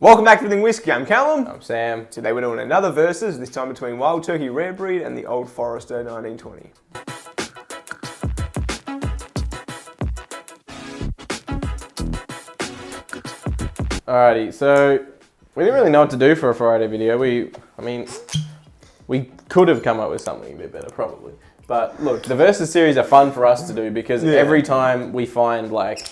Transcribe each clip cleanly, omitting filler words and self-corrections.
Welcome back to Everything Whiskey. I'm Callum. I'm Sam. Today we're doing another versus, this time between Wild Turkey Rare Breed and the Old Forester 1920. Alrighty, so we didn't really know what to do for a Friday video. We could have come up with something a bit better, probably. But look, the versus series are fun for us to do because every time we find like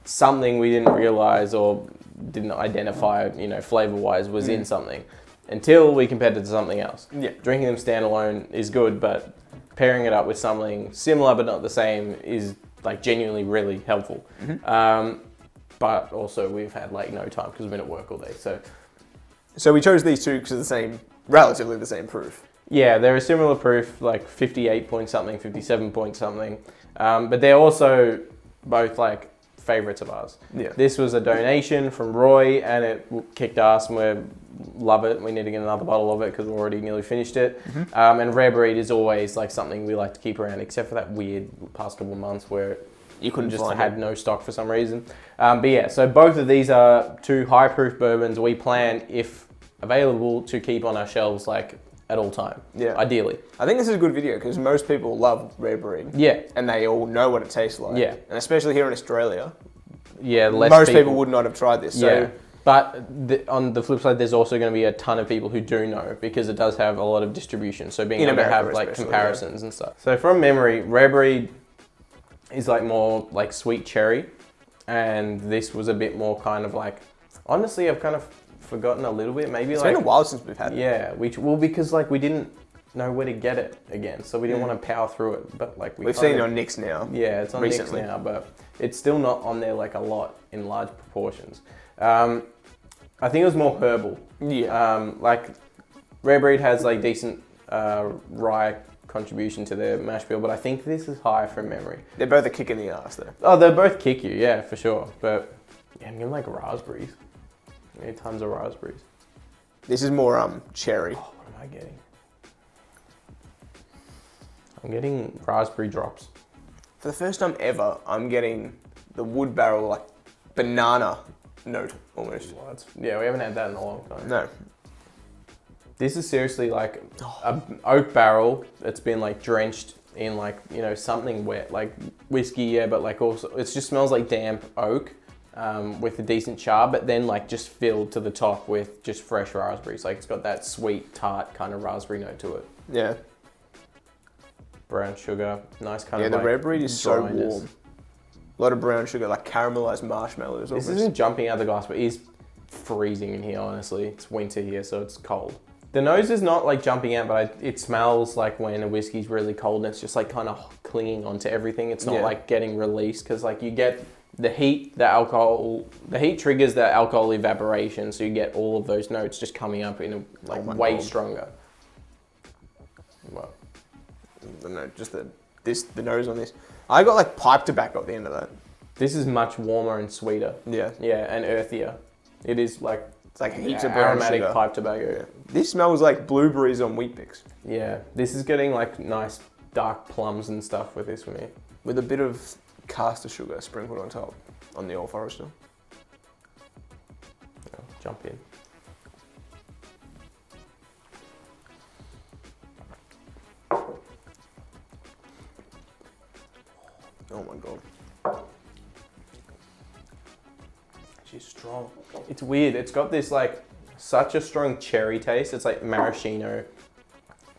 something we didn't realize or didn't identify, flavor-wise was in something until we compared it to something else. Yeah. Drinking them standalone is good, but pairing it up with something similar but not the same is like genuinely really helpful. But also we've had like no time because we've been at work all day. So we chose these two because of relatively the same proof. Yeah, they're a similar proof, like 58 point something, 57 point something. But they're also both like favorites of ours. Yeah. This was a donation from Roy and it kicked ass and we love it. We need to get another bottle of it because we already nearly finished it. And Rare Breed is always like something we like to keep around, except for that weird past couple of months where You couldn't just find had it. no stock for some reason. But yeah, so both of these are two high proof bourbons we plan, if available, to keep on our shelves like at all time. Yeah. Ideally. I think this is a good video because most people love Rare Breed. Yeah. And they all know what it tastes like. Yeah. And especially here in Australia, Yeah, most people would not have tried this. So Yeah. But on the flip side, there's also going to be a ton of people who do know because it does have a lot of distribution. So being In able to America have like especially, comparisons and stuff. So from memory, Rare Breed is like more like sweet cherry, and this was a bit more kind of like. Honestly, I've kind of forgotten a little bit. Maybe it's like been a while since we've had it. Yeah, because like we didn't know where to get it again, so we didn't want to power through it. But like We've seen it on Nick's now. Yeah, it's on recently. Nick's now, but it's still not on there like a lot in large proportions. I think it was more herbal. Yeah. Like Rare Breed has like decent rye contribution to their mash bill, but I think this is high from memory. They're both a kick in the ass though. Oh, they both kick you, yeah, for sure. But yeah, I'm getting like raspberries. I need tons of raspberries. This is more cherry. Oh, what am I getting? I'm getting raspberry drops. For the first time ever, I'm getting the wood barrel like banana note almost. Yeah, we haven't had that in a long time. No. This is seriously like an oak barrel that's been like drenched in like, something wet, like whiskey, yeah, but like also, it just smells like damp oak with a decent char, but then like just filled to the top with just fresh raspberries. Like it's got that sweet, tart kind of raspberry note to it. Yeah. Brown sugar, nice kind of the like Rare Breed is so dryness. warm. A lot of brown sugar, like caramelized marshmallows. This almost. isn't jumping out the glass, but it is freezing in here, honestly. It's winter here, so it's cold. The nose is not like jumping out, but it smells like when a whiskey's really cold and it's just like kind of clinging onto everything. It's not like getting released because like you get the heat, the alcohol, the heat triggers the alcohol evaporation. So you get all of those notes just coming up in way stronger. Well, just the nose on this. I got like pipe tobacco at the end of that. this is much warmer and sweeter. Yeah. Yeah, and earthier. It is like It's like heaps of brown aromatic sugar. pipe tobacco. Yeah. This smells like blueberries on wheat bix. Yeah, this is getting like nice dark plums and stuff with this for me. With a bit of caster sugar sprinkled on top on the Old Forester. I'll jump in. Oh my god. She's strong. It's weird. It's got this like such a strong cherry taste. It's like maraschino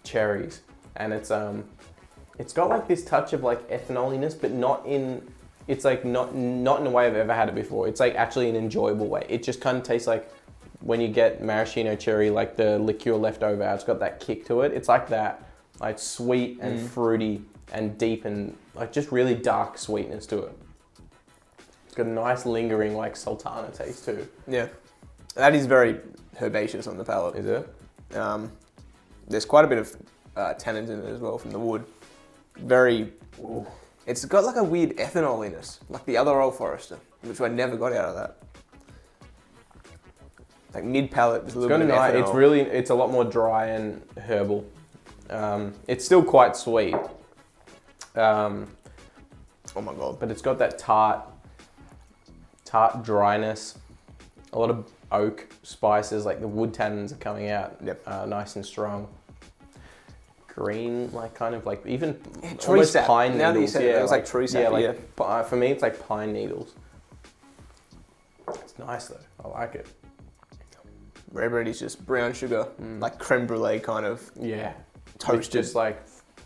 cherries, and it's got like this touch of like ethanoliness, but not in. It's like not in a way I've ever had it before. It's like actually an enjoyable way. It just kind of tastes like when you get maraschino cherry, like the liqueur left over. It's got that kick to it. It's like that, like sweet and fruity and deep and like just really dark sweetness to it. It's got a nice lingering like sultana taste too. Yeah. That is very herbaceous on the palate. Is it? There's quite a bit of tannins in it as well from the wood. Very... Ooh. It's got like a weird ethanoliness, like the other Old Forester, which I never got out of that. Like mid-palate, there's a little bit of ethanol. It's a lot more dry and herbal. It's still quite sweet. Oh my god. But it's got that tart dryness, a lot of oak spices, like the wood tannins are coming out nice and strong. Green, like kind of like even almost sap. pine Now needles. that you said it was like tree sap. For me, it's like pine needles. It's nice though. I like it. Red bread is just brown sugar, like creme brulee kind of. Yeah. Toasted. It's just like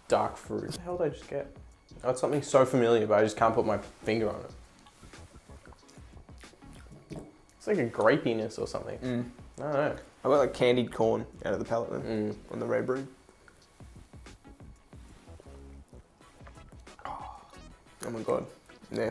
dark fruit. What the hell did I just get? Oh, it's something so familiar, but I just can't put my finger on it. It's like a grapiness or something. I don't know. I got like candied corn out of the palate then on the red bread. Oh my god. Yeah.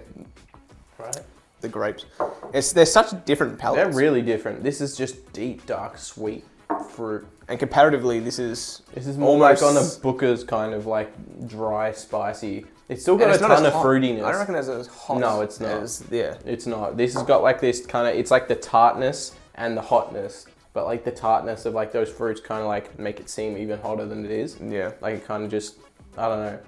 Right. The grapes. They're such different palates. They're really different. This is just deep, dark, sweet fruit. And comparatively, this is more almost like on the Booker's kind of like dry, spicy. It's still got a ton of fruitiness. I don't reckon it's as hot. No, it's not. It's not. This has got like this kind of, it's like the tartness and the hotness, but like the tartness of like those fruits kind of like make it seem even hotter than it is. Yeah. Like it kind of just, I don't know.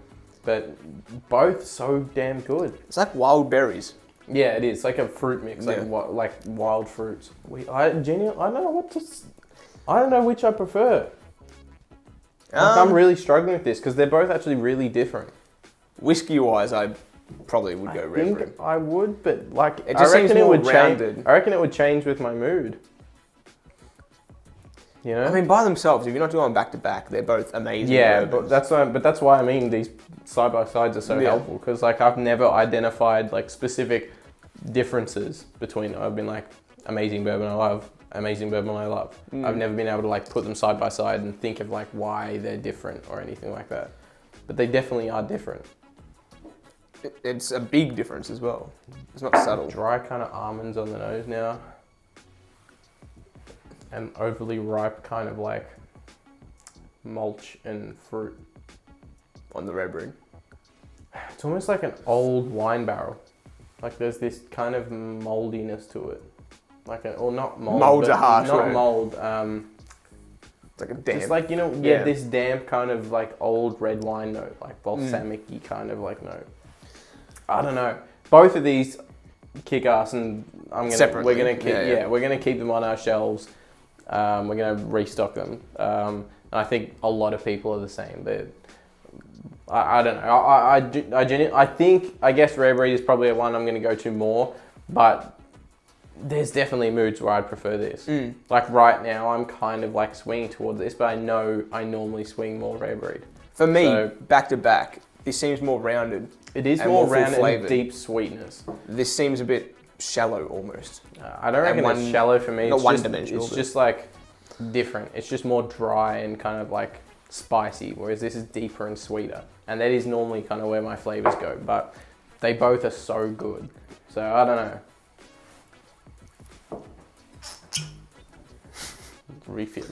But both so damn good. It's like wild berries. Yeah, it is like a fruit mix, like wild fruits. I don't know which I prefer. I'm really struggling with this because they're both actually really different. Whiskey wise, I probably would go red bread. I would, but like it just seems more rounded. I reckon it would change with my mood. You know? I mean, by themselves, if you're not doing back to back, they're both amazing. Yeah, but that's why I mean these side by sides are so helpful because like I've never identified like specific differences between. I've been like amazing bourbon I love, amazing bourbon I love. I've never been able to like put them side by side and think of like why they're different or anything like that. But they definitely are different. It's a big difference as well. It's not subtle. Dry kind of almonds on the nose now. And overly ripe kind of like mulch and fruit. On the red bread. It's almost like an old wine barrel. Like there's this kind of moldiness to it. Or not mold. Mold's a harsh Not word. mold. It's like a damp. It's like, this damp kind of like old red wine note, like balsamic-y kind of like note. I don't know. Both of these kick ass, and we're gonna keep them on our shelves. We're gonna restock them. And I think a lot of people are the same. I don't know. I guess Rare Breed is probably the one I'm gonna go to more, but there's definitely moods where I'd prefer this. Like right now, I'm kind of like swinging towards this, but I know I normally swing more Rare Breed. For me, back to back, this seems more rounded. It is more rounded and deep sweetness. This seems a bit shallow almost. I don't reckon it's shallow for me. Not one-dimensional. It's just like different. It's just more dry and kind of like spicy, whereas this is deeper and sweeter. And that is normally kind of where my flavors go, but they both are so good. So I don't know. Refill.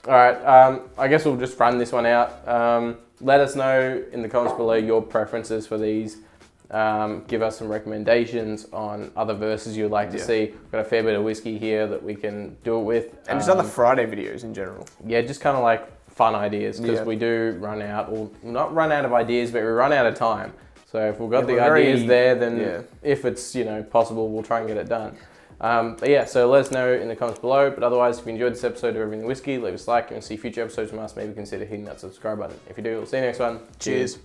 All right, I guess we'll just run this one out. Let us know in the comments below your preferences for these. Give us some recommendations on other verses you'd like to see. We've got a fair bit of whiskey here that we can do it with. And just other Friday videos in general. Yeah, just kind of like fun ideas because we do run out, or not run out of ideas, but we run out of time. So if we've got the ideas there, then if it's possible, we'll try and get it done. But yeah, so let us know in the comments below. But otherwise, if you enjoyed this episode of Everything Whiskey, leave us a like and see future episodes from us. Maybe consider hitting that subscribe button. If you do, we'll see you next one. Cheers.